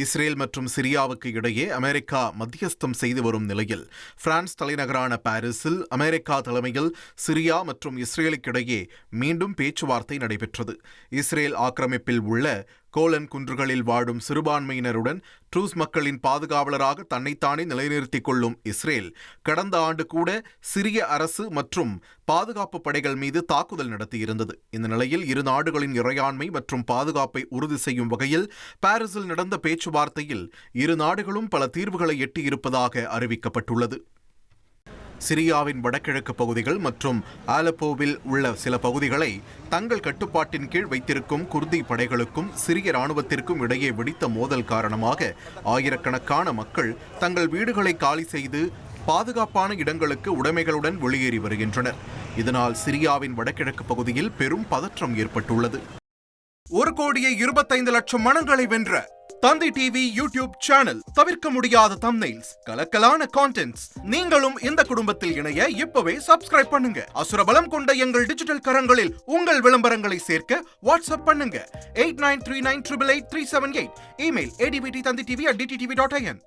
Israel மற்றும் சிரியாவுக்கு இடையே America மத்தியஸ்தம் செய்து வரும் நிலையில் பிரான்ஸ் தலைநகரான பாரிஸில் அமெரிக்கா தலைமையில் சிரியா மற்றும் இஸ்ரேலுக்கிடையே மீண்டும் பேச்சுவார்த்தை நடைபெற்றது. இஸ்ரேல் ஆக்கிரமிப்பில் உள்ள கோலன் குன்றுகளில் வாழும் சிறுபான்மையினருடன் ட்ரூஸ் மக்களின் பாதுகாவலராக தன்னைத்தானே நிலைநிறுத்திக் கொள்ளும் இஸ்ரேல் கடந்த ஆண்டு கூட சிரிய அரசு மற்றும் பாதுகாப்பு படைகள் மீது தாக்குதல் நடத்தியிருந்தது. இந்த நிலையில் இரு நாடுகளின் இறையாண்மை மற்றும் பாதுகாப்பை உறுதி செய்யும் வகையில் பாரிஸில் நடந்த பேச்சுவார்த்தையில் இரு நாடுகளும் பல தீர்வுகளை எட்டியிருப்பதாக அறிவிக்கப்பட்டுள்ளது. சிரியாவின் வடகிழக்கு பகுதிகள் மற்றும் ஆலப்போவில் உள்ள சில பகுதிகளை தங்கள் கட்டுப்பாட்டின் கீழ் வைத்திருக்கும் குர்தி படைகளுக்கும் சிரிய இராணுவத்திற்கும் இடையே வெடித்த மோதல் காரணமாக ஆயிரக்கணக்கான மக்கள் தங்கள் வீடுகளை காலி செய்து பாதுகாப்பான இடங்களுக்கு உடைமைகளுடன் வெளியேறி வருகின்றனர். இதனால் சிரியாவின் வடகிழக்கு பகுதியில் பெரும் பதற்றம் ஏற்பட்டுள்ளது. 1,25,00,000 மனங்களை வென்ற தந்தி டிவி யூடியூப் சேனல். தவிர்க்க முடியாத தம்ப்நெயில்ஸ், கலக்கலான கான்டென்ட்ஸ். நீங்களும் இந்த குடும்பத்தில் இணைய இப்பவே சப்ஸ்கிரைப் பண்ணுங்க. அசுரபலம் கொண்ட எங்கள் டிஜிட்டல் கரங்களில் உங்கள் விளம்பரங்களை சேர்க்க வாட்ஸ்அப் பண்ணுங்க. 8939888378. Email advttanditv@dttv.in.